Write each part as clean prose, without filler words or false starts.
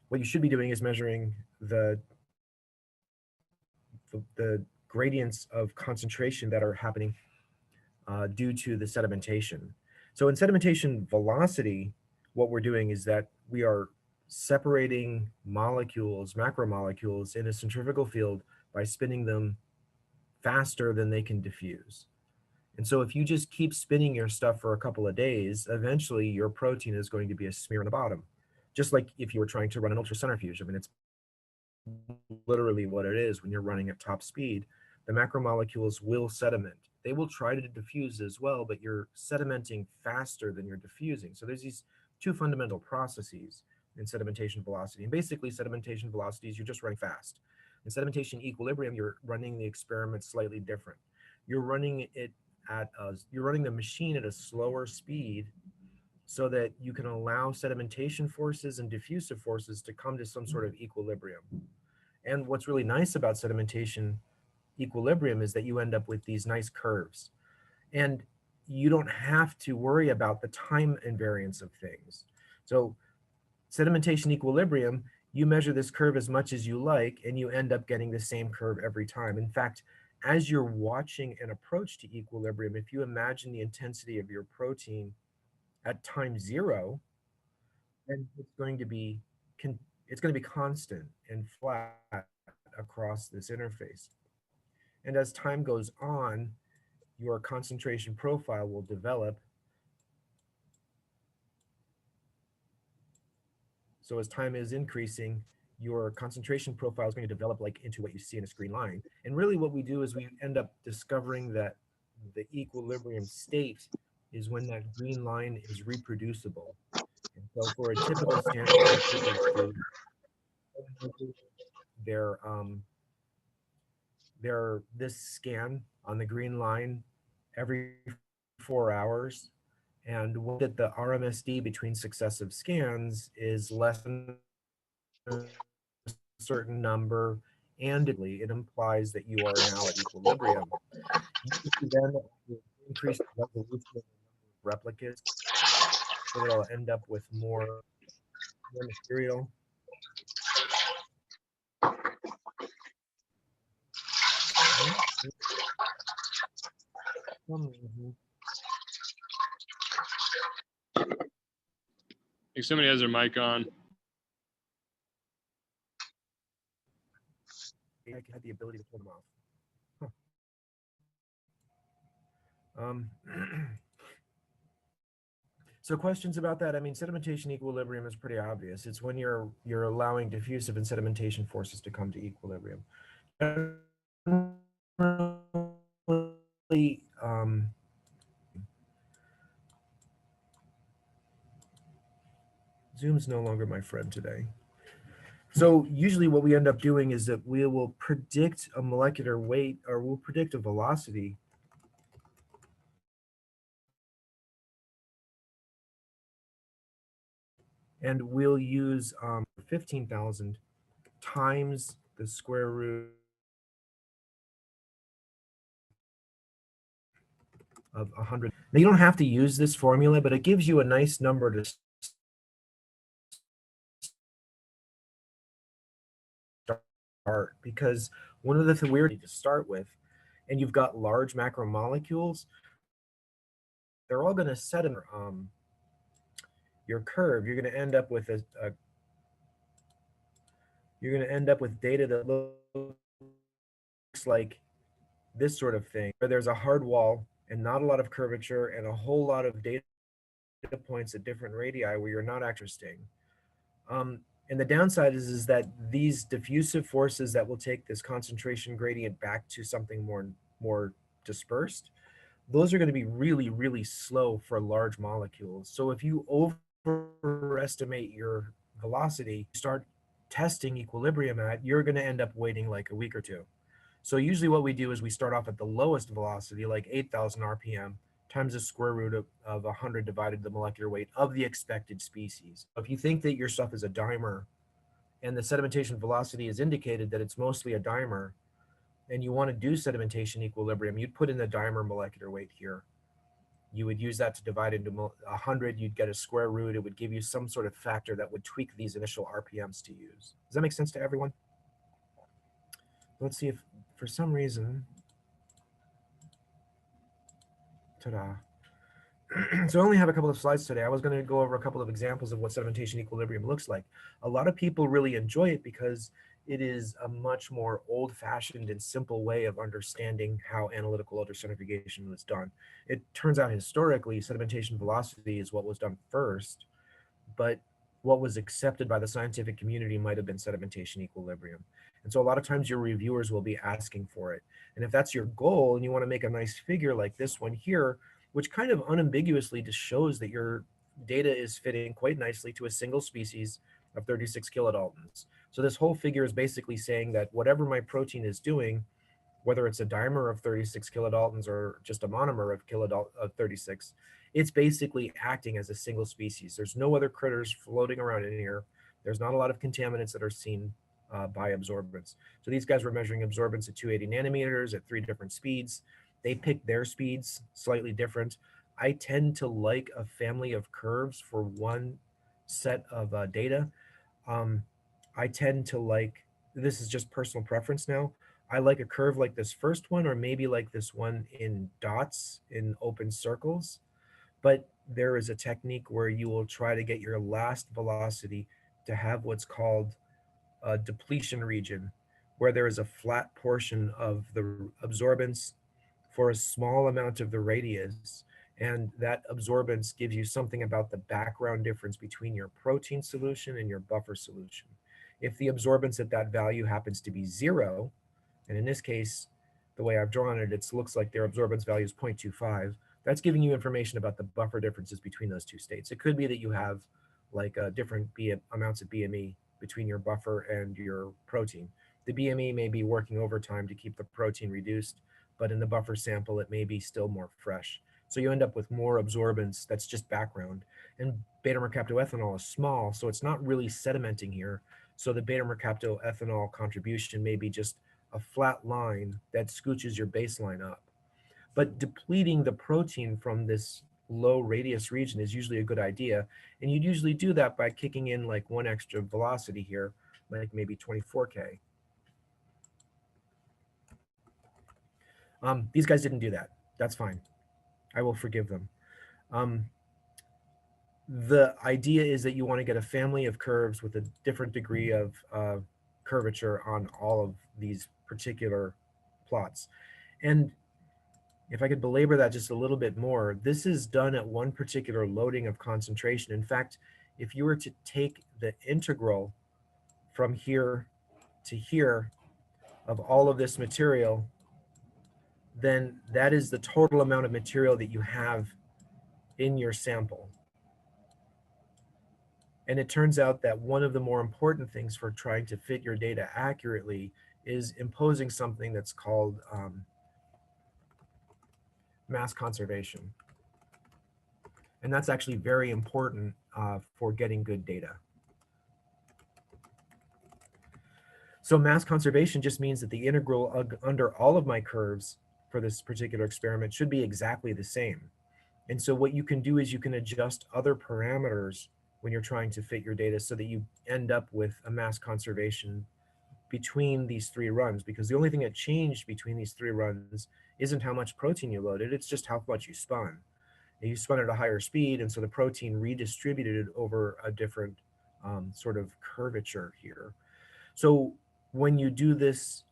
what you should be doing is measuring the gradients of concentration that are happening due to the sedimentation. So in sedimentation velocity, what we're doing is that we are separating molecules, macromolecules, in a centrifugal field by spinning them faster than they can diffuse. And so if you just keep spinning your stuff for a couple of days, eventually your protein is going to be a smear on the bottom. Just like if you were trying to run an ultracentrifuge. I mean, it's literally what it is when you're running at top speed. The macromolecules will sediment. They will try to diffuse as well, but you're sedimenting faster than you're diffusing. So there's these two fundamental processes in sedimentation velocity. And basically, sedimentation velocity is you're just running fast. In sedimentation equilibrium, you're running the experiment slightly different. You're running it you're running the machine at a slower speed so that you can allow sedimentation forces and diffusive forces to come to some sort of equilibrium. And what's really nice about sedimentation equilibrium is that you end up with these nice curves. And you don't have to worry about the time invariance of things. So sedimentation equilibrium, you measure this curve as much as you like, and you end up getting the same curve every time. In fact, as you're watching an approach to equilibrium, if you imagine the intensity of your protein at time zero, then it's going to be constant and flat across this interface. And as time goes on, your concentration profile will develop. So as time is increasing, your concentration profile is going to develop like into what you see in a screen line. And really what we do is we end up discovering that the equilibrium state is when that green line is reproducible. And so for a typical standard centrifuge tube, they're this scan on the green line every 4 hours. And when that the RMSD between successive scans is less than a certain number, and it implies that you are now at equilibrium. You then increase the resolution of the number of replicas so that it'll end up with more material. I think somebody has their mic on. I had the ability to turn them off. So questions about that? I mean, sedimentation equilibrium is pretty obvious. It's when you're allowing diffusive and sedimentation forces to come to equilibrium. Really, Zoom's no longer my friend today. So usually what we end up doing is that we will predict a molecular weight, or we'll predict a velocity and we'll use 15,000 times the square root of 100. Now you don't have to use this formula, but it gives you a nice number to start, because one of the things we're to start with, and you've got large macromolecules, they're all going to sediment your curve. You're going to end up with you're going to end up with data that looks like this sort of thing, where there's a hard wall and not a lot of curvature and a whole lot of data points at different radii where you're not interesting. And the downside is that these diffusive forces that will take this concentration gradient back to something more dispersed, those are going to be really, really slow for large molecules. So if you overestimate your velocity, start testing equilibrium at, you're going to end up waiting like a week or two. So usually what we do is we start off at the lowest velocity, like 8,000 RPM, times the square root of 100 divided the molecular weight of the expected species. If you think that your stuff is a dimer and the sedimentation velocity is indicated that it's mostly a dimer, and you want to do sedimentation equilibrium, you'd put in the dimer molecular weight here. You would use that to divide into 100, you'd get a square root. It would give you some sort of factor that would tweak these initial RPMs to use. Does that make sense to everyone? Let's see if for some reason, ta-da. So I only have a couple of slides today. I was going to go over a couple of examples of what sedimentation equilibrium looks like. A lot of people really enjoy it because it is a much more old-fashioned and simple way of understanding how analytical ultracentrifugation was done. It turns out historically, sedimentation velocity is what was done first, but what was accepted by the scientific community might have been sedimentation equilibrium. And so a lot of times your reviewers will be asking for it. And if that's your goal and you want to make a nice figure like this one here, which kind of unambiguously just shows that your data is fitting quite nicely to a single species of 36 kilodaltons. So this whole figure is basically saying that whatever my protein is doing, whether it's a dimer of 36 kilodaltons or just a monomer of 36, it's basically acting as a single species. There's no other critters floating around in here. There's not a lot of contaminants that are seen by absorbance. So these guys were measuring absorbance at 280 nanometers at 3 different speeds. They picked their speeds slightly different. I tend to like a family of curves for one set of data. I tend to like, this is just personal preference now, I like a curve like this first one, or maybe like this one in dots in open circles. But there is a technique where you will try to get your last velocity to have what's called a depletion region, where there is a flat portion of the absorbance for a small amount of the radius. And that absorbance gives you something about the background difference between your protein solution and your buffer solution. If the absorbance at that value happens to be 0, and in this case, the way I've drawn it, it looks like their absorbance value is 0.25. That's giving you information about the buffer differences between those two states. It could be that you have like different amounts of BME between your buffer and your protein. The BME may be working overtime to keep the protein reduced, but in the buffer sample, it may be still more fresh. So you end up with more absorbance that's just background. And beta-mercaptoethanol is small, so it's not really sedimenting here. So the beta-mercaptoethanol contribution may be just a flat line that scooches your baseline up. But depleting the protein from this low radius region is usually a good idea. And you'd usually do that by kicking in like one extra velocity here, like maybe 24K. These guys didn't do that. That's fine. I will forgive them. The idea is that you want to get a family of curves with a different degree of curvature on all of these particular plots. And if I could belabor that just a little bit more, this is done at one particular loading of concentration. In fact, if you were to take the integral from here to here of all of this material, then that is the total amount of material that you have in your sample. And it turns out that one of the more important things for trying to fit your data accurately is imposing something that's called mass conservation. And that's actually very important for getting good data. So mass conservation just means that the integral under all of my curves for this particular experiment should be exactly the same. And so what you can do is you can adjust other parameters when you're trying to fit your data so that you end up with a mass conservation between these 3 runs, because the only thing that changed between these 3 runs isn't how much protein you loaded, it's just how much you spun. And you spun at a higher speed, and so the protein redistributed over a different sort of curvature here. So when you do this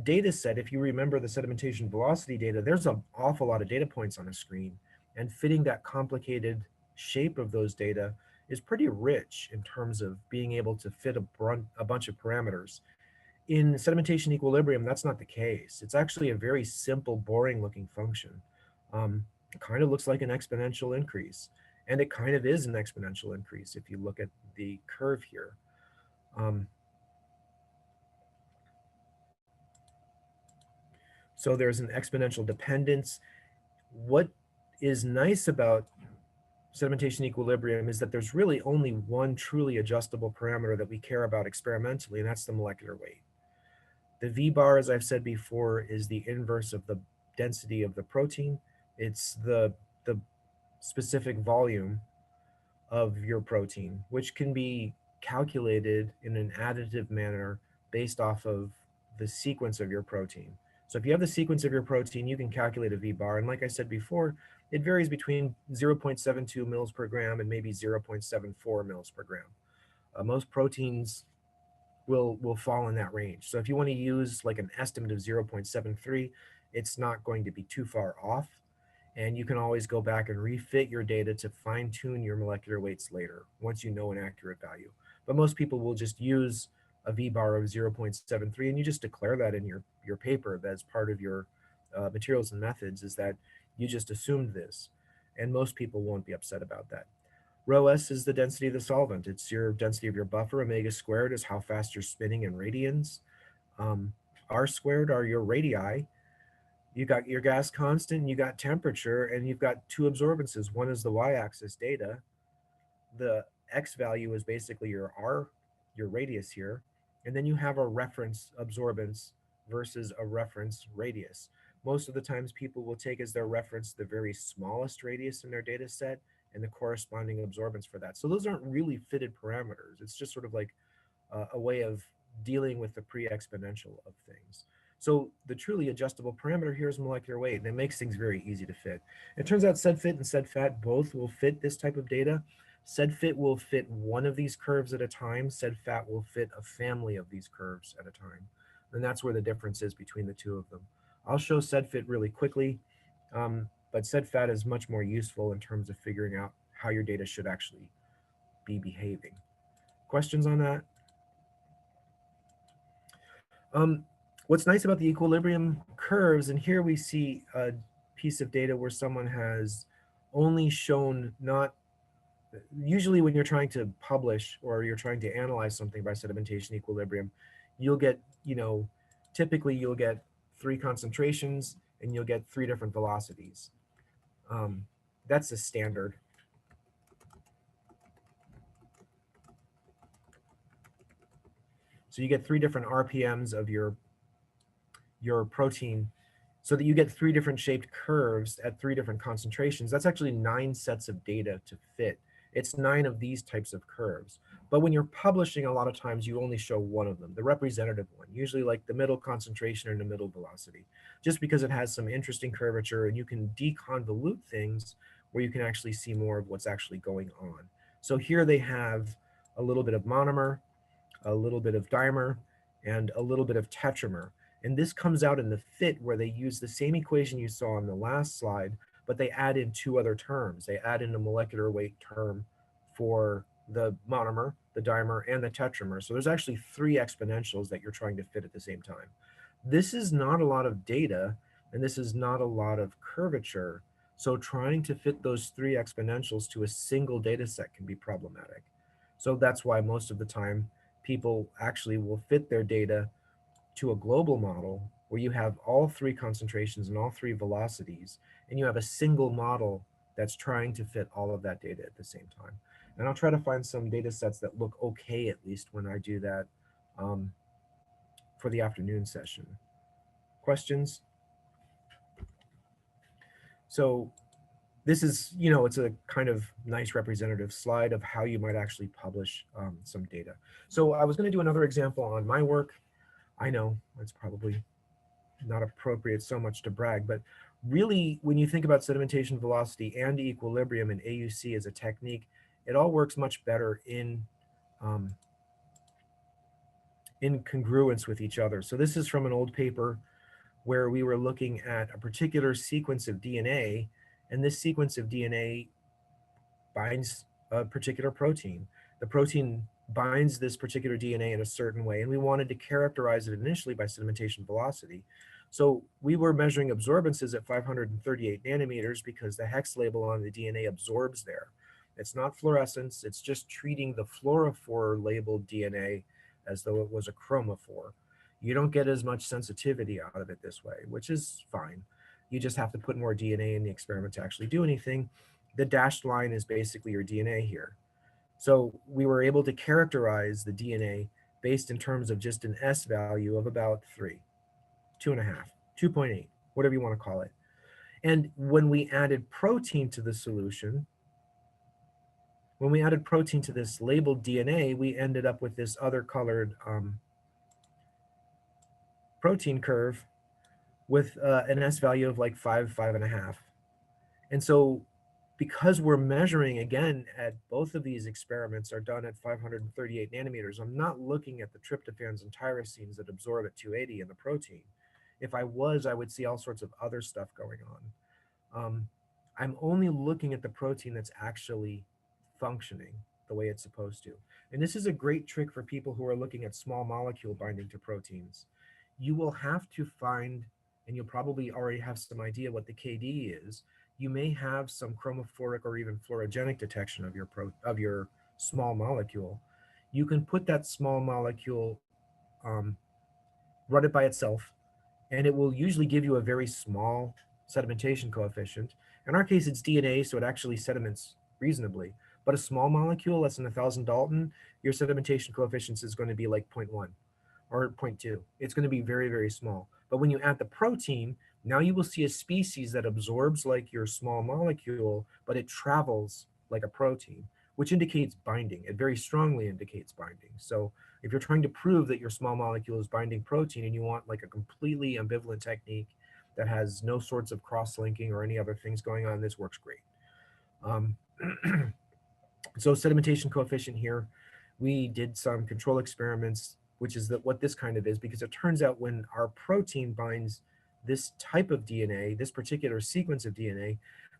data set, if you remember the sedimentation velocity data, there's an awful lot of data points on a screen, and fitting that complicated shape of those data is pretty rich in terms of being able to fit a bunch of parameters. In sedimentation equilibrium, that's not the case. It's actually a very simple, boring looking function. It kind of looks like an exponential increase, and it kind of is an exponential increase if you look at the curve here. So there's an exponential dependence. What is nice about sedimentation equilibrium is that there's really only one truly adjustable parameter that we care about experimentally, and that's the molecular weight. The V bar, as I've said before, is the inverse of the density of the protein. It's the specific volume of your protein, which can be calculated in an additive manner based off of the sequence of your protein. So if you have the sequence of your protein, you can calculate a V-bar. And like I said before, it varies between 0.72 mils per gram and maybe 0.74 mils per gram. Most proteins will fall in that range. So if you want to use like an estimate of 0.73, it's not going to be too far off. And you can always go back and refit your data to fine tune your molecular weights later once you know an accurate value. But most people will just use a V-bar of 0.73, and you just declare that in your paper as part of your materials and methods, is that you just assumed this. And most people won't be upset about that. Rho s is the density of the solvent. It's your density of your buffer. Omega squared is how fast you're spinning in radians. R squared are your radii. You got your gas constant, you got temperature, and you've got two absorbances. One is the y-axis data. The x value is basically your r, your radius here. And then you have a reference absorbance versus a reference radius. Most of the times people will take as their reference the very smallest radius in their data set and the corresponding absorbance for that. So those aren't really fitted parameters. It's just sort of like a way of dealing with the pre-exponential of things. So the truly adjustable parameter here is molecular weight, and it makes things very easy to fit. It turns out SedFit and SedFat both will fit this type of data. SedFit will fit one of these curves at a time. SedFat will fit a family of these curves at a time. And that's where the difference is between the two of them. I'll show SedFit really quickly, but SedFat is much more useful in terms of figuring out how your data should actually be behaving. Questions on that? What's nice about the equilibrium curves, and here we see a piece of data where someone has only shown not, usually when you're trying to publish or you're trying to analyze something by sedimentation equilibrium, you'll get, typically you'll get 3 concentrations and you'll get 3 different velocities. That's a standard. So you get 3 different RPMs of your protein so that you get 3 different shaped curves at 3 different concentrations. That's actually 9 sets of data to fit. It's 9 of these types of curves. But when you're publishing, a lot of times you only show one of them, the representative one, usually like the middle concentration and the middle velocity, just because it has some interesting curvature and you can deconvolute things where you can actually see more of what's actually going on. So here they have a little bit of monomer, a little bit of dimer, and a little bit of tetramer. And this comes out in the fit where they use the same equation you saw on the last slide, but they add in 2 other terms. They add in a molecular weight term for the monomer, the dimer, and the tetramer. So there's actually 3 exponentials that you're trying to fit at the same time. This is not a lot of data, and this is not a lot of curvature. So trying to fit those 3 exponentials to a single data set can be problematic. So that's why most of the time people actually will fit their data to a global model where you have all 3 concentrations and all 3 velocities, and you have a single model that's trying to fit all of that data at the same time. And I'll try to find some data sets that look okay, at least when I do that for the afternoon session. Questions? So this is, it's a kind of nice representative slide of how you might actually publish some data. So I was going to do another example on my work. I know it's probably not appropriate so much to brag, but really when you think about sedimentation velocity and equilibrium and AUC as a technique, it all works much better in congruence with each other. So this is from an old paper where we were looking at a particular sequence of DNA, and this sequence of DNA binds a particular protein. The protein binds this particular DNA in a certain way, and we wanted to characterize it initially by sedimentation velocity. So we were measuring absorbances at 538 nanometers because the hex label on the DNA absorbs there. It's not fluorescence, it's just treating the fluorophore labeled DNA as though it was a chromophore. You don't get as much sensitivity out of it this way, which is fine. You just have to put more DNA in the experiment to actually do anything. The dashed line is basically your DNA here. So we were able to characterize the DNA based in terms of just an S value of about 3, 2.5, 2.8, whatever you want to call it. And when we added protein to the solution, when we added protein to this labeled DNA, we ended up with this other colored protein curve with an S value of like 5.5. And so because we're measuring again at both of these experiments are done at 538 nanometers, I'm not looking at the tryptophans and tyrosines that absorb at 280 in the protein. If I was, I would see all sorts of other stuff going on. I'm only looking at the protein that's actually functioning the way it's supposed to. And this is a great trick for people who are looking at small molecule binding to proteins. You will have to find, and you'll probably already have some idea what the KD is. You may have some chromophoric or even fluorogenic detection of your small molecule. You can put that small molecule, um, run it by itself, and it will usually give you a very small sedimentation coefficient. In our case, it's DNA, so it actually sediments reasonably. But a small molecule, less than 1,000 Dalton, your sedimentation coefficient is going to be like 0.1 or zero point 0.2. It's going to be very, very small. But when you add the protein, now you will see a species that absorbs like your small molecule, but it travels like a protein, which indicates binding. It very strongly indicates binding. So if you're trying to prove that your small molecule is binding protein and you want like a completely ambivalent technique that has no sorts of cross-linking or any other things going on, this works great. Um, so sedimentation coefficient here, we did some control experiments, which is what this kind of is, because it turns out when our protein binds this type of DNA, this particular sequence of DNA,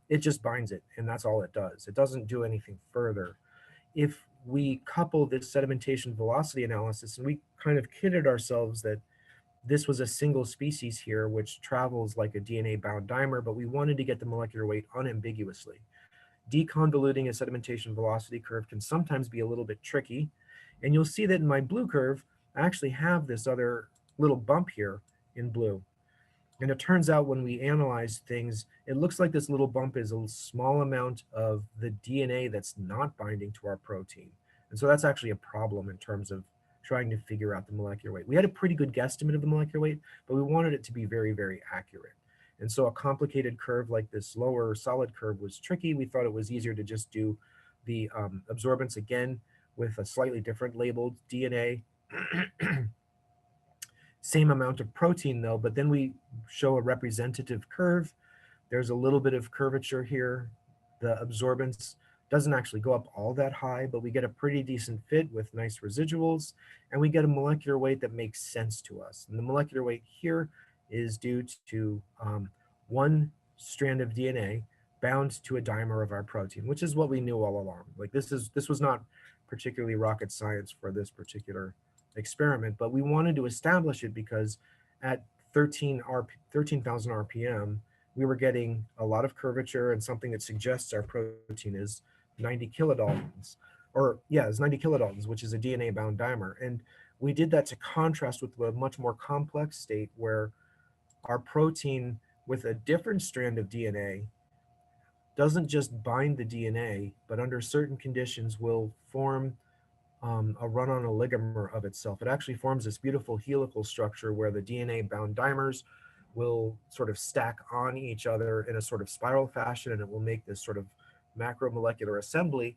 it just binds it, and that's all it does. It doesn't do anything further. If we couple this sedimentation velocity analysis, and we kind of kidded ourselves that this was a single species here, which travels like a DNA-bound dimer, but we wanted to get the molecular weight unambiguously. Deconvoluting a sedimentation velocity curve can sometimes be a little bit tricky. And you'll see that in my blue curve, I actually have this other little bump here in blue. And it turns out when we analyze things, it looks like this little bump is a small amount of the DNA that's not binding to our protein. And so that's actually a problem in terms of trying to figure out the molecular weight. We had a pretty good guesstimate of the molecular weight, but we wanted it to be very, very accurate. And so a complicated curve like this lower solid curve was tricky. We thought it was easier to just do the absorbance again with a slightly different labeled DNA. Same amount of protein though, but then we show a representative curve. There's a little bit of curvature here. The absorbance doesn't actually go up all that high, but we get a pretty decent fit with nice residuals, and we get a molecular weight that makes sense to us. And the molecular weight here is due to one strand of DNA bound to a dimer of our protein, which is what we knew all along. Like this was not particularly rocket science for this particular experiment, but we wanted to establish it because at 13,000 RPM, we were getting a lot of curvature and something that suggests our protein is 90 kilodaltons, or yeah, it's 90 kilodaltons, which is a DNA-bound dimer. And we did that to contrast with a much more complex state where our protein with a different strand of DNA doesn't just bind the DNA, but under certain conditions will form a run-on oligomer of itself. It actually forms this beautiful helical structure where the DNA-bound dimers will sort of stack on each other in a sort of spiral fashion, and it will make this sort of macromolecular assembly.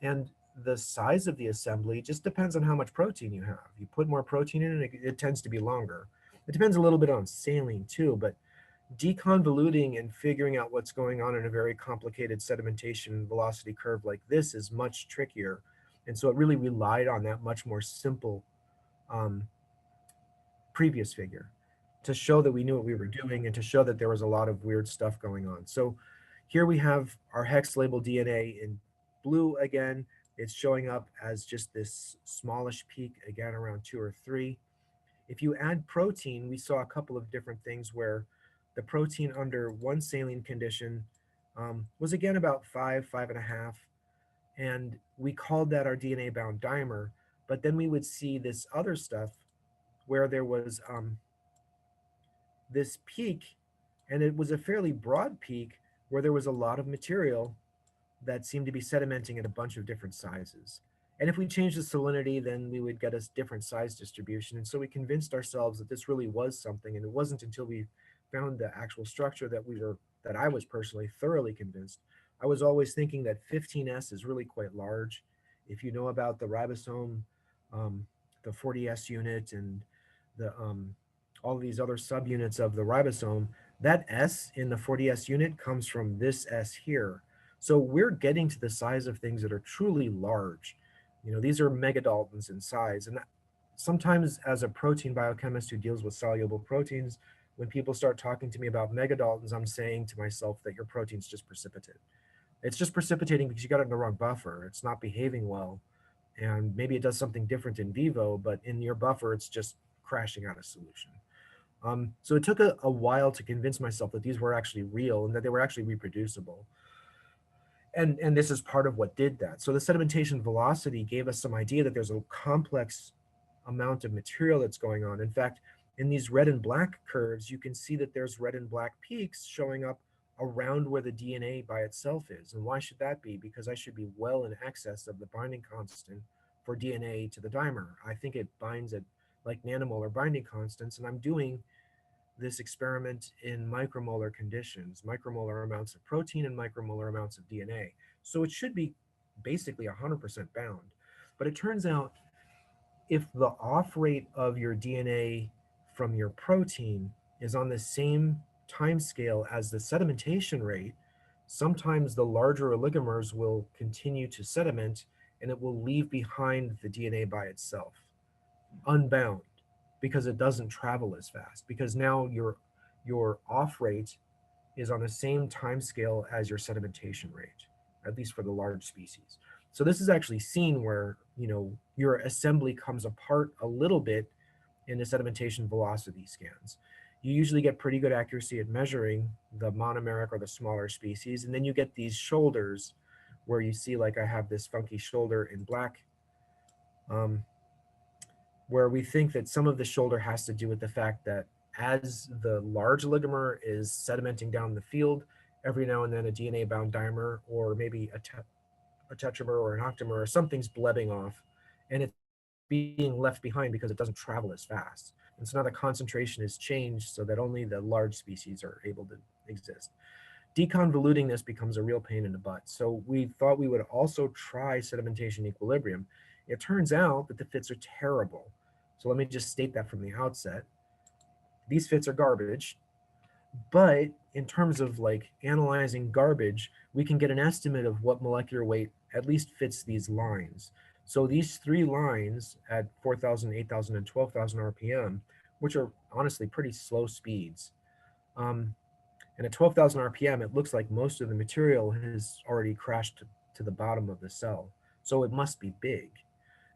And the size of the assembly just depends on how much protein you have. You put more protein in it, it tends to be longer. It depends a little bit on saline too, but deconvoluting and figuring out what's going on in a very complicated sedimentation velocity curve like this is much trickier. And so it really relied on that much more simple um, previous figure to show that we knew what we were doing and to show that there was a lot of weird stuff going on. So here we have our hex labeled DNA in blue again. It's showing up as just this smallish peak again around 2 or 3. If you add protein, we saw a couple of different things where the protein under one saline condition was again about 5.5, and we called that our DNA bound dimer. But then we would see this other stuff where there was this peak, and it was a fairly broad peak where there was a lot of material that seemed to be sedimenting at a bunch of different sizes. And if we changed the salinity, then we would get a different size distribution. And so we convinced ourselves that this really was something. And it wasn't until we found the actual structure that we were that I was personally thoroughly convinced. I was always thinking that 15S is really quite large. If you know about the ribosome, um, the 40S unit, and the all of these other subunits of the ribosome, that S in the 40S unit comes from this S here. So we're getting to the size of things that are truly large. You know, these are megadaltons in size. And sometimes as a protein biochemist who deals with soluble proteins, when people start talking to me about megadaltons, I'm saying to myself that your protein's just precipitate. It's just precipitating because you got it in the wrong buffer. It's not behaving well. And maybe it does something different in vivo, but in your buffer, it's just crashing out of solution. So it took a while to convince myself that these were actually real and that they were actually reproducible. And this is part of what did that. So the sedimentation velocity gave us some idea that there's a complex amount of material that's going on. In fact, in these red and black curves, you can see that there's red and black peaks showing up around where the DNA by itself is. And why should that be? Because I should be well in excess of the binding constant for DNA to the dimer. I think it binds at like nanomolar binding constants, and I'm doing this experiment in micromolar conditions, micromolar amounts of protein and micromolar amounts of DNA. So it should be basically 100% bound. But it turns out if the off rate of your DNA from your protein is on the same time scale as the sedimentation rate, sometimes the larger oligomers will continue to sediment and it will leave behind the DNA by itself, unbound, because it doesn't travel as fast. Because now your off rate is on the same time scale as your sedimentation rate, at least for the large species. So this is actually seen where, you know, your assembly comes apart a little bit in the sedimentation velocity scans. You usually get pretty good accuracy at measuring the monomeric or the smaller species, and then you get these shoulders where you see, like I have this funky shoulder in black, um, where we think that some of the shoulder has to do with the fact that as the large oligomer is sedimenting down the field, every now and then a DNA bound dimer or maybe a tetramer or an octamer or something's blebbing off and it's being left behind because it doesn't travel as fast. And so now the concentration is changed so that only the large species are able to exist. Deconvoluting this becomes a real pain in the butt. So we thought we would also try sedimentation equilibrium. It turns out that the fits are terrible. So let me just state that from the outset. These fits are garbage, but in terms of like analyzing garbage, we can get an estimate of what molecular weight at least fits these lines. So these three lines at 4,000, 8,000, and 12,000 RPM, which are honestly pretty slow speeds, and at 12,000 RPM, it looks like most of the material has already crashed to the bottom of the cell. So it must be big.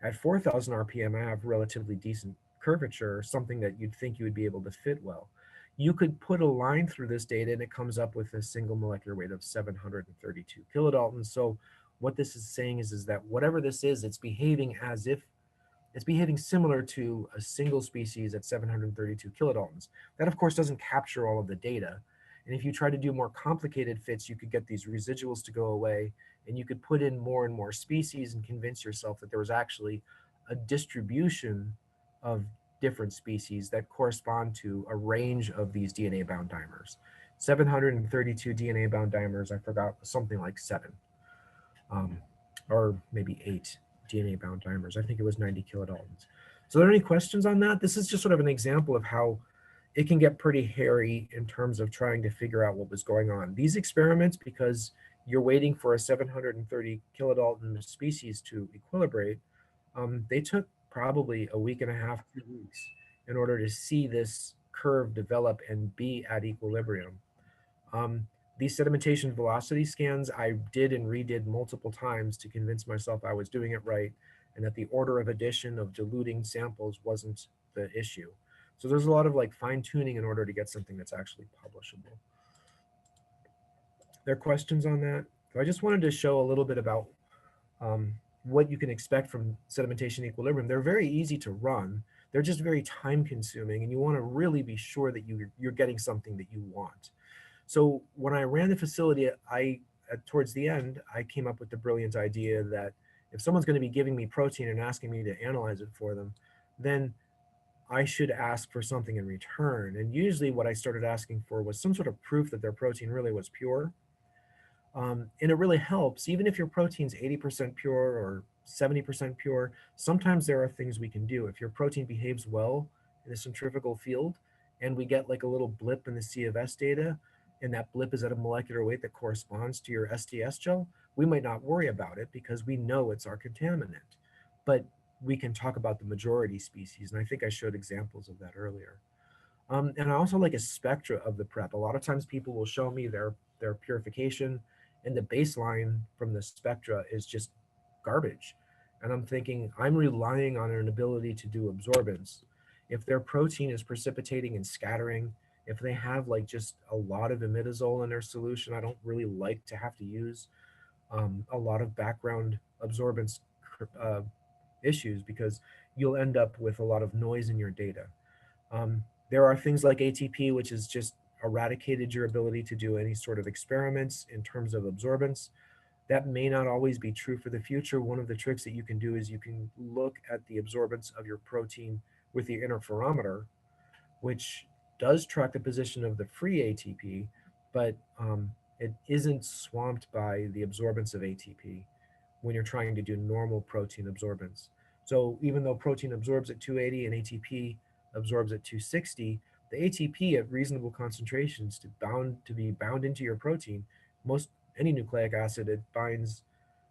At 4,000 RPM, I have relatively decent curvature, something that you'd think you would be able to fit well. You could put a line through this data and it comes up with a single molecular weight of 732 kilodaltons. So what this is saying is that whatever this is, it's behaving as if it's behaving similar to a single species at 732 kilodaltons. That, of course, doesn't capture all of the data. And if you try to do more complicated fits, you could get these residuals to go away, and you could put in more and more species and convince yourself that there was actually a distribution of different species that correspond to a range of these DNA-bound dimers. 732 DNA-bound dimers, I forgot, something like 7, or maybe 8 DNA-bound dimers. I think it was 90 kilodaltons. So are there any questions on that? This is just sort of an example of how it can get pretty hairy in terms of trying to figure out what was going on. These experiments, because you're waiting for a 730 kilodalton species to equilibrate, they took probably a week and a half, 2 weeks in order to see this curve develop and be at equilibrium. These sedimentation velocity scans I did and redid multiple times to convince myself I was doing it right and that the order of addition of diluting samples wasn't the issue. So there's a lot of like fine tuning in order to get something that's actually publishable. There are questions on that? So I just wanted to show a little bit about what you can expect from sedimentation equilibrium. They're very easy to run. They're just very time consuming, and you want to really be sure that you're getting something that you want. So when I ran the facility, towards the end, I came up with the brilliant idea that if someone's going to be giving me protein and asking me to analyze it for them, then I should ask for something in return. And usually what I started asking for was some sort of proof that their protein really was pure. And it really helps, even if your protein's 80% pure or 70% pure, sometimes there are things we can do. If your protein behaves well in a centrifugal field and we get like a little blip in the C of S data, and that blip is at a molecular weight that corresponds to your SDS gel, we might not worry about it because we know it's our contaminant. But we can talk about the majority species, and I think I showed examples of that earlier. And I also like a spectra of the prep. A lot of times people will show me their purification, and the baseline from the spectra is just garbage. And I'm thinking I'm relying on an ability to do absorbance. If their protein is precipitating and scattering, if they have like just a lot of imidazole in their solution, I don't really like to have to use a lot of background absorbance uh, issues because you'll end up with a lot of noise in your data. There are things like ATP, which has just eradicated your ability to do any sort of experiments in terms of absorbance. That may not always be true for the future. One of the tricks that you can do is you can look at the absorbance of your protein with the interferometer, which does track the position of the free ATP, but it isn't swamped by the absorbance of ATP when you're trying to do normal protein absorbance. So even though protein absorbs at 280 and ATP absorbs at 260, the ATP at reasonable concentrations to be bound into your protein, most any nucleic acid it binds,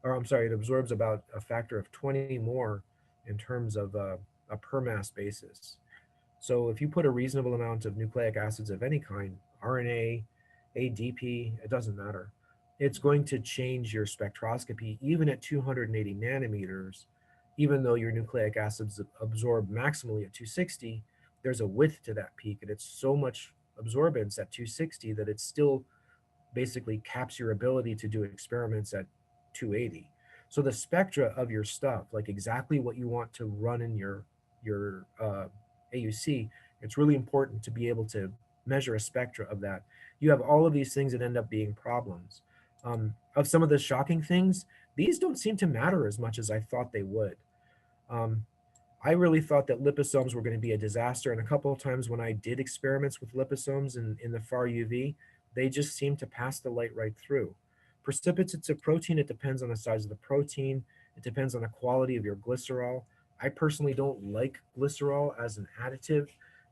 or I'm sorry, it absorbs about a factor of 20 more in terms of a per mass basis. So if you put a reasonable amount of nucleic acids of any kind, RNA, ADP, it doesn't matter. It's going to change your spectroscopy even at 280 nanometers, even though your nucleic acids absorb maximally at 260, there's a width to that peak, and it's so much absorbance at 260 that it still basically caps your ability to do experiments at 280. So the spectra of your stuff, like exactly what you want to run in your AUC, it's really important to be able to measure a spectra of that. You have all of these things that end up being problems. Of some of the shocking things, these don't seem to matter as much as I thought they would. Um, I really thought that liposomes were going to be a disaster. And a couple of times when I did experiments with liposomes in the far UV, they just seemed to pass the light right through. Precipitates of protein, it depends on the size of the protein. It depends on the quality of your glycerol. I personally don't like glycerol as an additive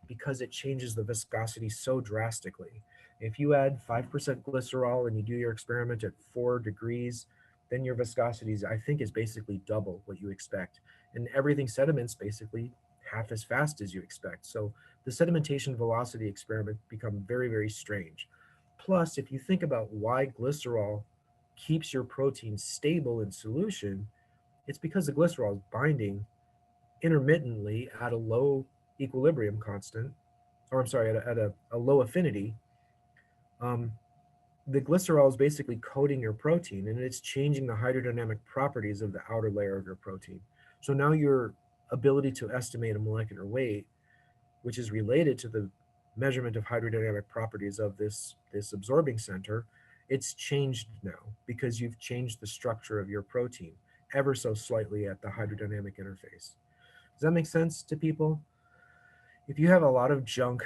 because it changes the viscosity so drastically. If you add 5% glycerol and you do your experiment at 4 degrees, then your viscosity, I think, is basically double what you expect, and everything sediments basically half as fast as you expect. So the sedimentation velocity experiment become very, very strange. Plus, if you think about why glycerol keeps your protein stable in solution, it's because the glycerol is binding intermittently at a low equilibrium constant, or I'm sorry, at a low affinity. Um, the glycerol is basically coating your protein and it's changing the hydrodynamic properties of the outer layer of your protein. So now your ability to estimate a molecular weight, which is related to the measurement of hydrodynamic properties of this absorbing center, it's changed now because you've changed the structure of your protein ever so slightly at the hydrodynamic interface. Does that make sense to people? If you have a lot of junk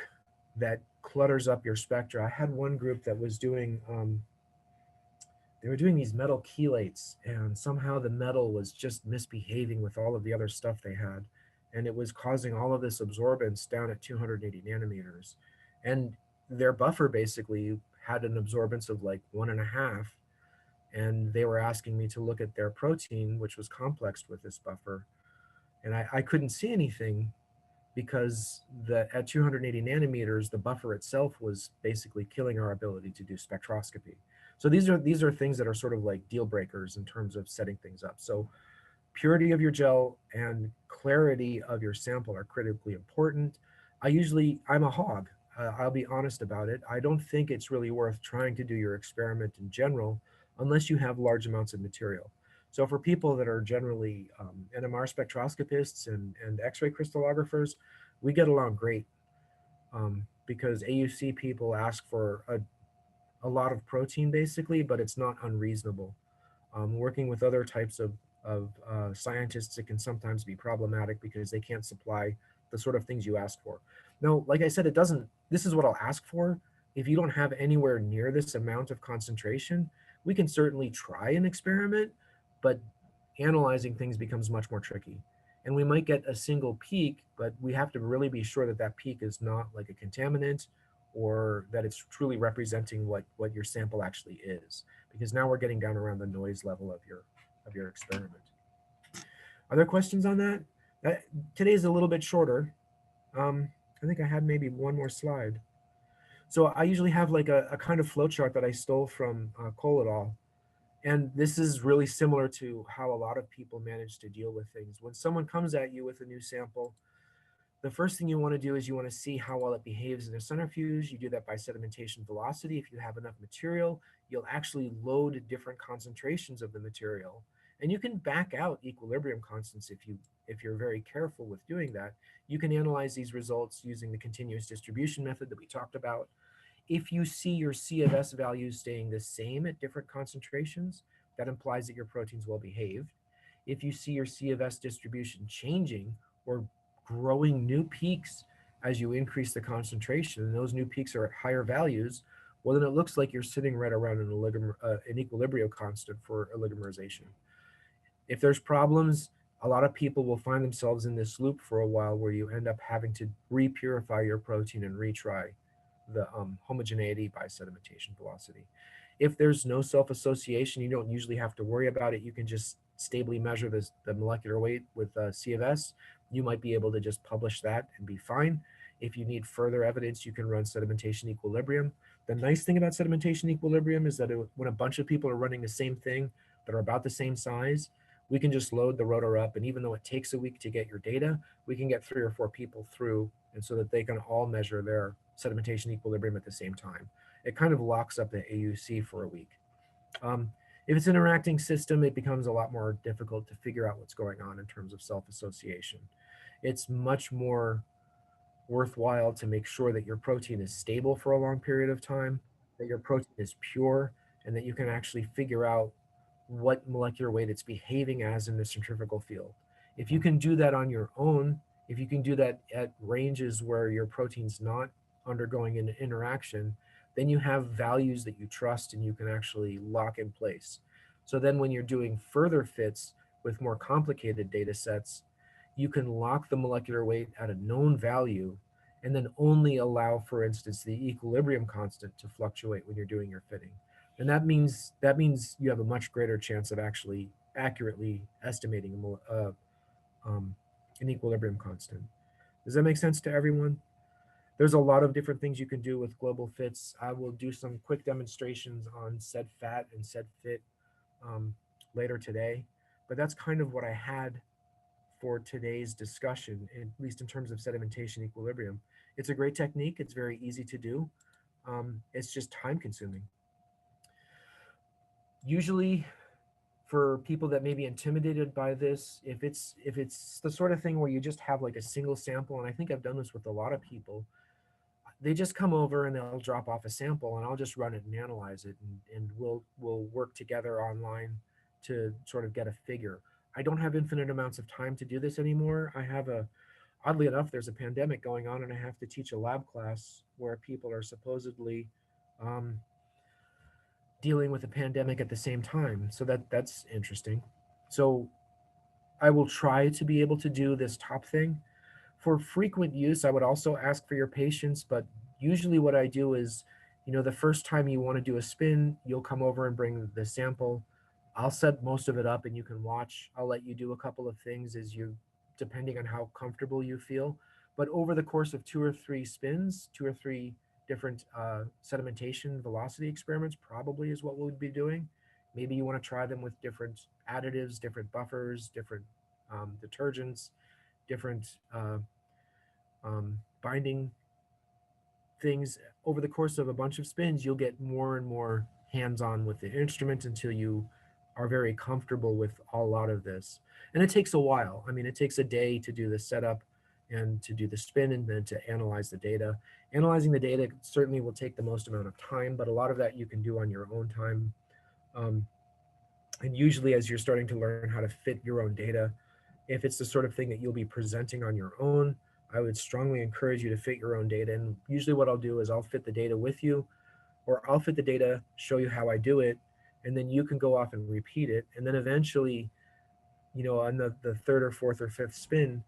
that clutters up your spectra, I had one group that was doing they were doing these metal chelates, and somehow the metal was just misbehaving with all of the other stuff they had, and it was causing all of this absorbance down at 280 nanometers. And their buffer basically had an absorbance of like 1.5, and they were asking me to look at their protein, which was complexed with this buffer, and I couldn't see anything because at 280 nanometers, the buffer itself was basically killing our ability to do spectroscopy. So these are things that are sort of like deal breakers in terms of setting things up. So purity of your gel and clarity of your sample are critically important. I'm a hog. I'll be honest about it. I don't think it's really worth trying to do your experiment in general unless you have large amounts of material. So for people that are generally NMR spectroscopists and X-ray crystallographers, we get along great because AUC people ask for a lot of protein basically, but it's not unreasonable. Working with other types of scientists, it can sometimes be problematic because they can't supply the sort of things you ask for. Now, like I said, it doesn't, this is what I'll ask for. If you don't have anywhere near this amount of concentration, we can certainly try an experiment, but analyzing things becomes much more tricky. And we might get a single peak, but we have to really be sure that that peak is not like a contaminant, or that it's truly representing what your sample actually is, because now we're getting down around the noise level of your experiment. Are there questions on that? Today's a little bit shorter. I think I had maybe one more slide. So I usually have like a kind of flow chart that I stole from Colidol. And this is really similar to how a lot of people manage to deal with things. When someone comes at you with a new sample, the first thing you want to do is you want to see how well it behaves in a centrifuge. You do that by sedimentation velocity. If you have enough material, you'll actually load different concentrations of the material. And you can back out equilibrium constants if you're very careful with doing that. You can analyze these results using the continuous distribution method that we talked about. If you see your C of S values staying the same at different concentrations, that implies that your protein's well behaved. If you see your C of S distribution changing or growing new peaks as you increase the concentration, and those new peaks are at higher values, well, then it looks like you're sitting right around an equilibrium constant for oligomerization. If there's problems, a lot of people will find themselves in this loop for a while where you end up having to re-purify your protein and retry the homogeneity by sedimentation velocity. If there's no self-association, you don't usually have to worry about it. You can just stably measure the molecular weight with C of S. You might be able to just publish that and be fine. If you need further evidence, you can run sedimentation equilibrium. The nice thing about sedimentation equilibrium is that when a bunch of people are running the same thing that are about the same size, we can just load the rotor up. And even though it takes a week to get your data, we can get 3 or 4 people through, and so that they can all measure their sedimentation equilibrium at the same time. It kind of locks up the AUC for a week. If it's an interacting system, it becomes a lot more difficult to figure out what's going on in terms of self-association. It's much more worthwhile to make sure that your protein is stable for a long period of time, that your protein is pure, and that you can actually figure out what molecular weight it's behaving as in the centrifugal field. If you can do that on your own, if you can do that at ranges where your protein's not undergoing an interaction, then you have values that you trust and you can actually lock in place. So then when you're doing further fits with more complicated data sets, you can lock the molecular weight at a known value and then only allow, for instance, the equilibrium constant to fluctuate when you're doing your fitting. And that means you have a much greater chance of actually accurately estimating an equilibrium constant. Does that make sense to everyone? There's a lot of different things you can do with global fits. I will do some quick demonstrations on sed fat and sed fit later today, but that's kind of what I had for today's discussion, at least in terms of sedimentation equilibrium. It's a great technique. It's very easy to do. It's just time consuming. Usually for people that may be intimidated by this, if it's the sort of thing where you just have like a single sample, and I think I've done this with a lot of people, they just come over and they'll drop off a sample and I'll just run it and analyze it, and we'll work together online to sort of get a figure. I don't have infinite amounts of time to do this anymore. Oddly enough, there's a pandemic going on and I have to teach a lab class where people are supposedly dealing with a pandemic at the same time. So that's interesting. So I will try to be able to do this top thing. For frequent use, I would also ask for your patience, but usually what I do is, the first time you want to do a spin, you'll come over and bring the sample. I'll set most of it up and you can watch. I'll let you do a couple of things depending on how comfortable you feel. But over the course of 2 or 3 spins, 2 or 3 different sedimentation velocity experiments probably is what we'll be doing. Maybe you want to try them with different additives, different buffers, different detergents, different binding things. Over the course of a bunch of spins, you'll get more and more hands-on with the instrument until you are very comfortable with a lot of this. And it takes a while. I mean, it takes a day to do the setup and to do the spin and then to analyze the data. Analyzing the data certainly will take the most amount of time, but a lot of that you can do on your own time. And usually as you're starting to learn how to fit your own data, if it's the sort of thing that you'll be presenting on your own, I would strongly encourage you to fit your own data. And usually what I'll do is I'll fit the data with you, or I'll fit the data, show you how I do it, and then you can go off and repeat it. And then eventually, on the third or fourth or fifth spin,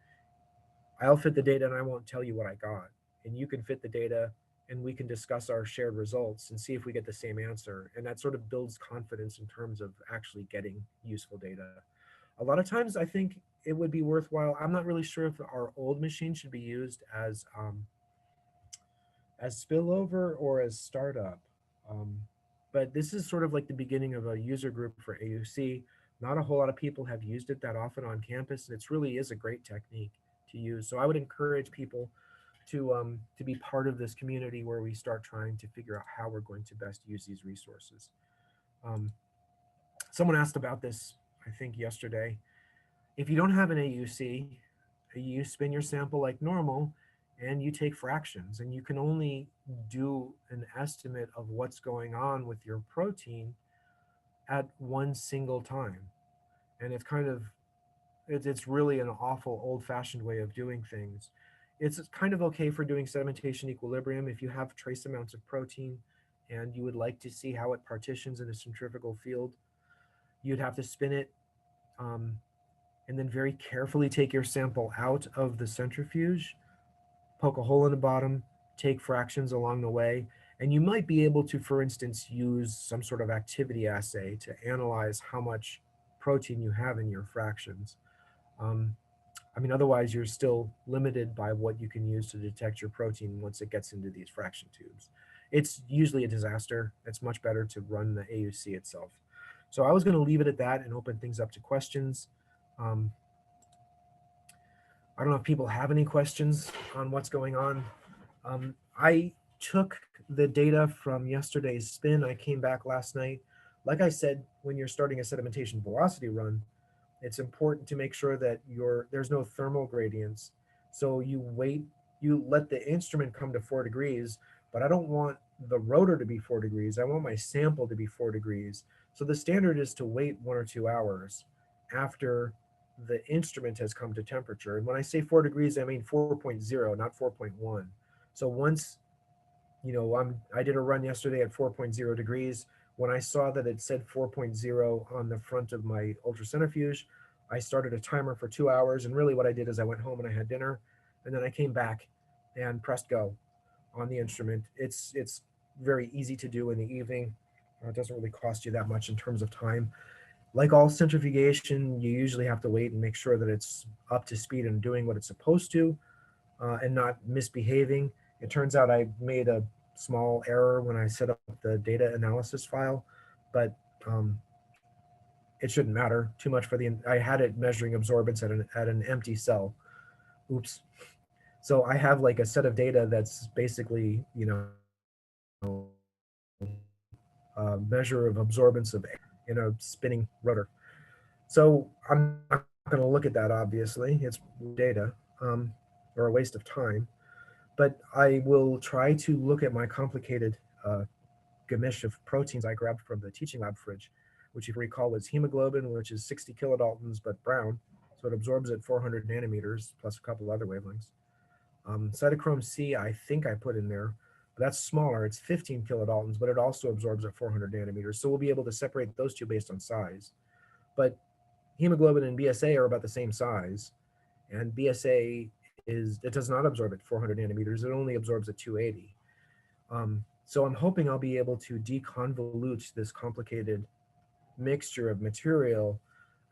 I'll fit the data and I won't tell you what I got. And you can fit the data and we can discuss our shared results and see if we get the same answer. And that sort of builds confidence in terms of actually getting useful data. A lot of times I think it would be worthwhile. I'm not really sure if our old machine should be used as spillover or as startup. Um, but this is sort of like the beginning of a user group for AUC. Not a whole lot of people have used it that often on campus, and it really is a great technique to use. So I would encourage people to be part of this community where we start trying to figure out how we're going to best use these resources. Um, Someone asked about this, I think yesterday. If you don't have an AUC, you spin your sample like normal and you take fractions, and you can only do an estimate of what's going on with your protein at one single time. And it's really an awful old fashioned way of doing things. It's kind of okay for doing sedimentation equilibrium if you have trace amounts of protein and you would like to see how it partitions in a centrifugal field. You'd have to spin it, um, and then very carefully take your sample out of the centrifuge, poke a hole in the bottom, take fractions along the way, and you might be able to, for instance, use some sort of activity assay to analyze how much protein you have in your fractions. Um, Otherwise, you're still limited by what you can use to detect your protein once it gets into these fraction tubes. It's usually a disaster. It's much better to run the AUC itself. So I was going to leave it at that and open things up to questions. Um, I don't know if people have any questions on what's going on. I took the data from yesterday's spin. I came back last night. Like I said, when you're starting a sedimentation velocity run, it's important to make sure that there's no thermal gradients. So you let the instrument come to 4 degrees, but I don't want the rotor to be 4 degrees. I want my sample to be 4 degrees. So the standard is to wait 1 or 2 hours after the instrument has come to temperature. And when I say 4 degrees, I mean 4.0, not 4.1. So once I did a run yesterday at 4.0 degrees. When I saw that it said 4.0 on the front of my ultracentrifuge, I started a timer for 2 hours. And really, what I did is I went home and I had dinner, and then I came back and pressed go on the instrument. It's very easy to do in the evening. It doesn't really cost you that much in terms of time. Like all centrifugation, you usually have to wait and make sure that it's up to speed and doing what it's supposed to, and not misbehaving. It turns out I made a small error when I set up the data analysis file, but um, it shouldn't matter too much for the. I had it measuring absorbance at an empty cell. Oops. So I have like a set of data that's basically a measure of absorbance of air in a spinning rotor. So I'm not going to look at that. Obviously, it's data, or a waste of time. But I will try to look at my complicated gamish of proteins I grabbed from the teaching lab fridge, which, if you recall, was hemoglobin, which is 60 kilodaltons but brown, so it absorbs at 400 nanometers plus a couple other wavelengths. Cytochrome C, I think I put in there, but that's smaller. It's 15 kilodaltons, but it also absorbs at 400 nanometers. So we'll be able to separate those two based on size. But hemoglobin and BSA are about the same size, and BSA it does not absorb at 400 nanometers. It only absorbs at 280. So I'm hoping I'll be able to deconvolute this complicated mixture of material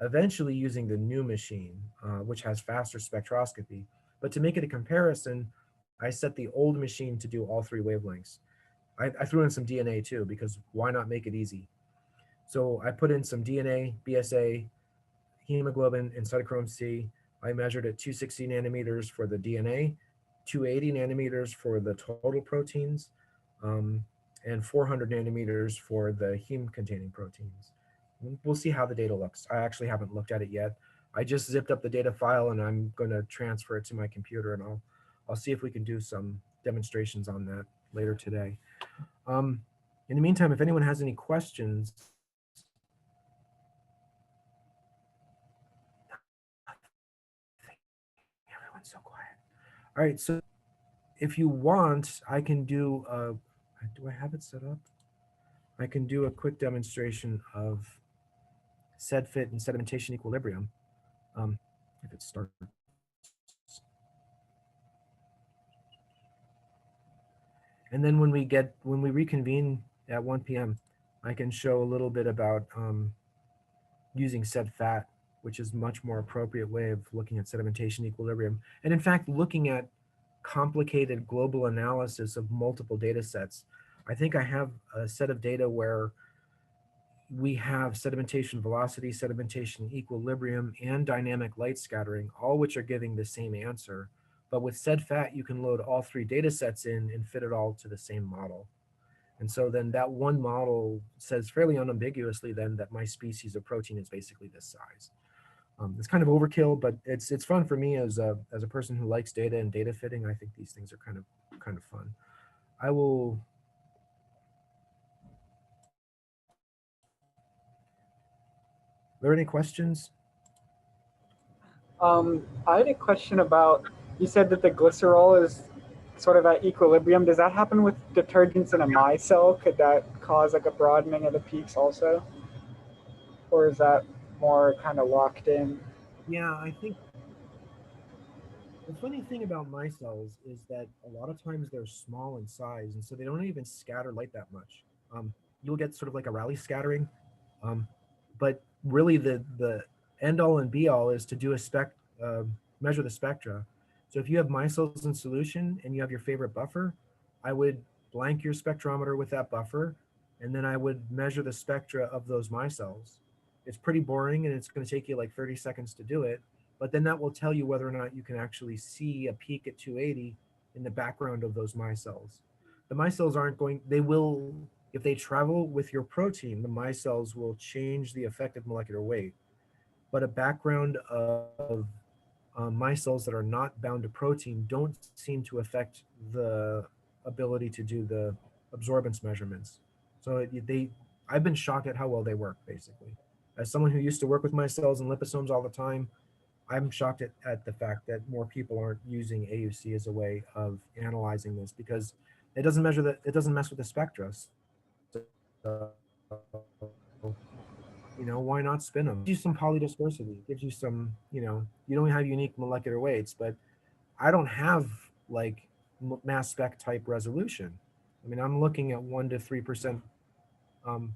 eventually using the new machine, which has faster spectroscopy. But to make it a comparison, I set the old machine to do all 3 wavelengths. I threw in some DNA too, because why not make it easy? So I put in some DNA, BSA, hemoglobin, and cytochrome C. I measured at 260 nanometers for the DNA, 280 nanometers for the total proteins, um, and 400 nanometers for the heme containing proteins. We'll see how the data looks. I actually haven't looked at it yet. I just zipped up the data file and I'm going to transfer it to my computer, and I'll see if we can do some demonstrations on that later today. Um, in the meantime, if anyone has any questions, everyone's so quiet. All right, so if you want, I can do do I have it set up? I can do a quick demonstration of sed fit and sedimentation equilibrium. If it starts. And then when we reconvene at 1 p.m., I can show a little bit about using sed fat, which is much more appropriate way of looking at sedimentation equilibrium. And in fact, looking at complicated global analysis of multiple data sets. I think I have a set of data where we have sedimentation velocity, sedimentation equilibrium, and dynamic light scattering, all which are giving the same answer. But with SEDFAT, you can load all three data sets in and fit it all to the same model. And so then that one model says fairly unambiguously then that my species of protein is basically this size. It's kind of overkill, but it's fun for me as a person who likes data and data fitting. I think these things are kind of fun. I will. Are there any questions? I had a question about, you said that the glycerol is sort of at equilibrium. Does that happen with detergents in a micelle? Could that cause like a broadening of the peaks also? Or is that more kind of locked in? Yeah, I think the funny thing about micelles is that a lot of times they're small in size, and so they don't even scatter light that much. You'll get sort of like a Rayleigh scattering, um, but really the end all and be all is to do a measure the spectra. So if you have micelles in solution and you have your favorite buffer, I would blank your spectrometer with that buffer, and then I would measure the spectra of those micelles. It's pretty boring, and it's going to take you like 30 seconds to do it, but then that will tell you whether or not you can actually see a peak at 280 in the background of those micelles. The micelles aren't going, they will, if they travel with your protein, the micelles will change the effective molecular weight. But a background of micelles that are not bound to protein don't seem to affect the ability to do the absorbance measurements. So I've been shocked at how well they work, basically. As someone who used to work with micelles and liposomes all the time, I'm shocked at the fact that more people aren't using AUC as a way of analyzing this, because it doesn't mess with the spectra. So, why not spin them? It gives you some polydispersity. It gives you some, you don't have unique molecular weights, but I don't have like mass spec type resolution. I mean, I'm looking at 1 to 3% um,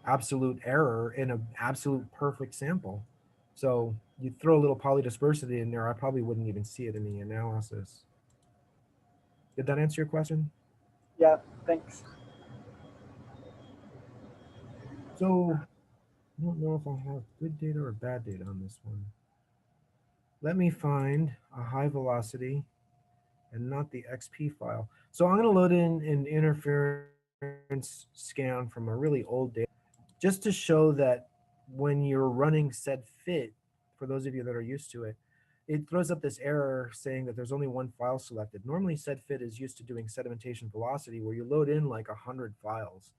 absolute error in an absolute perfect sample. So you throw a little polydispersity in there, I probably wouldn't even see it in the analysis. Did that answer your question? Yeah, thanks. So I don't know if I have good data or bad data on this one. Let me find a high velocity and not the XP file. So I'm going to load in an interference scan from a really old data, just to show that when you're running sed fit, for those of you that are used to it, it throws up this error saying that there's only one file selected. Normally sed fit is used to doing sedimentation velocity where you load in like 100 files.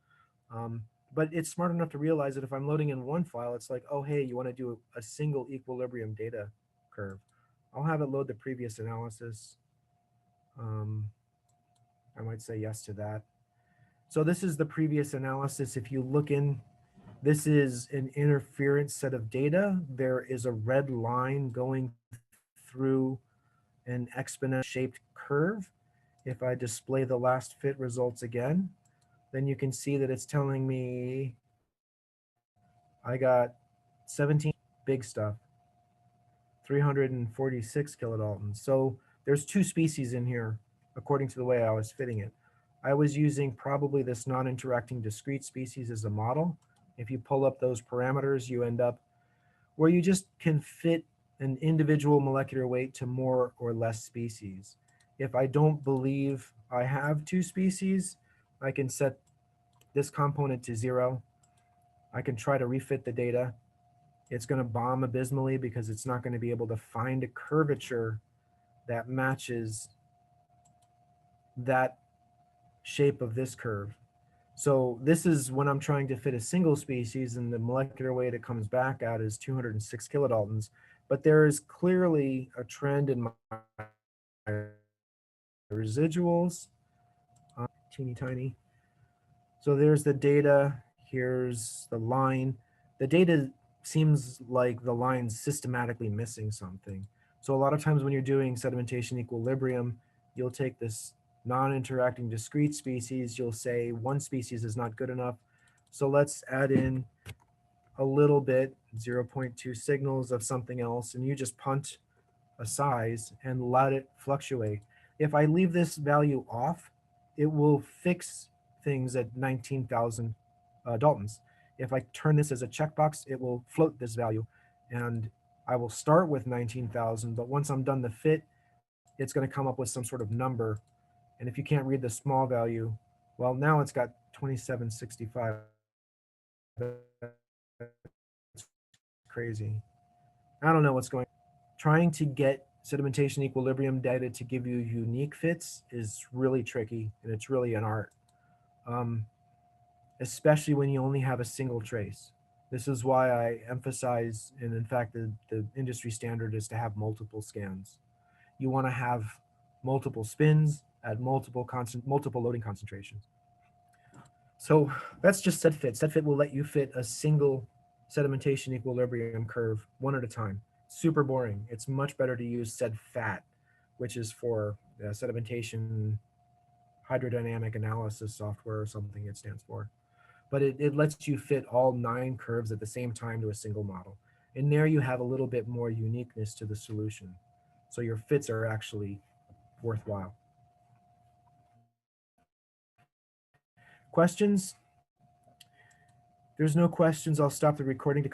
But it's smart enough to realize that if I'm loading in one file, it's like, oh, hey, you want to do a single equilibrium data curve. I'll have it load the previous analysis. I might say yes to that. So this is the previous analysis. If you look in, this is an interference set of data. There is a red line going through an exponential shaped curve. If I display the last fit results again, then you can see that it's telling me I got 17 big stuff, 346 kilodaltons. So there's two species in here, according to the way I was fitting it. I was using probably this non-interacting discrete species as a model. If you pull up those parameters, you end up where you just can fit an individual molecular weight to more or less species. If I don't believe I have two species, I can set this component to 0. I can try to refit the data. It's going to bomb abysmally because it's not going to be able to find a curvature that matches that shape of this curve. So this is when I'm trying to fit a single species, and the molecular weight it comes back at is 206 kilodaltons. But there is clearly a trend in my residuals, teeny tiny. So there's the data, here's the line. The data seems like the line's systematically missing something. So a lot of times when you're doing sedimentation equilibrium, you'll take this non-interacting discrete species, you'll say one species is not good enough. So let's add in a little bit, 0.2 signals of something else, and you just punt a size and let it fluctuate. If I leave this value off, it will fix things at 19,000 Daltons. If I turn this as a checkbox, it will float this value. And I will start with 19,000, but once I'm done the fit, it's going to come up with some sort of number. And if you can't read the small value, well, now it's got 2765. It's crazy. I don't know what's going on. Trying to get sedimentation equilibrium data to give you unique fits is really tricky, and it's really an art, especially when you only have a single trace. This is why I emphasize, and in fact, the industry standard is to have multiple scans. You want to have multiple spins at multiple loading concentrations. So that's just SedFit. SedFit will let you fit a single sedimentation equilibrium curve one at a time. Super boring. It's much better to use SedFat, which is for sedimentation hydrodynamic analysis software or something it stands for. But it lets you fit all 9 curves at the same time to a single model. And there you have a little bit more uniqueness to the solution. So your fits are actually worthwhile. Questions? There's no questions. I'll stop the recording to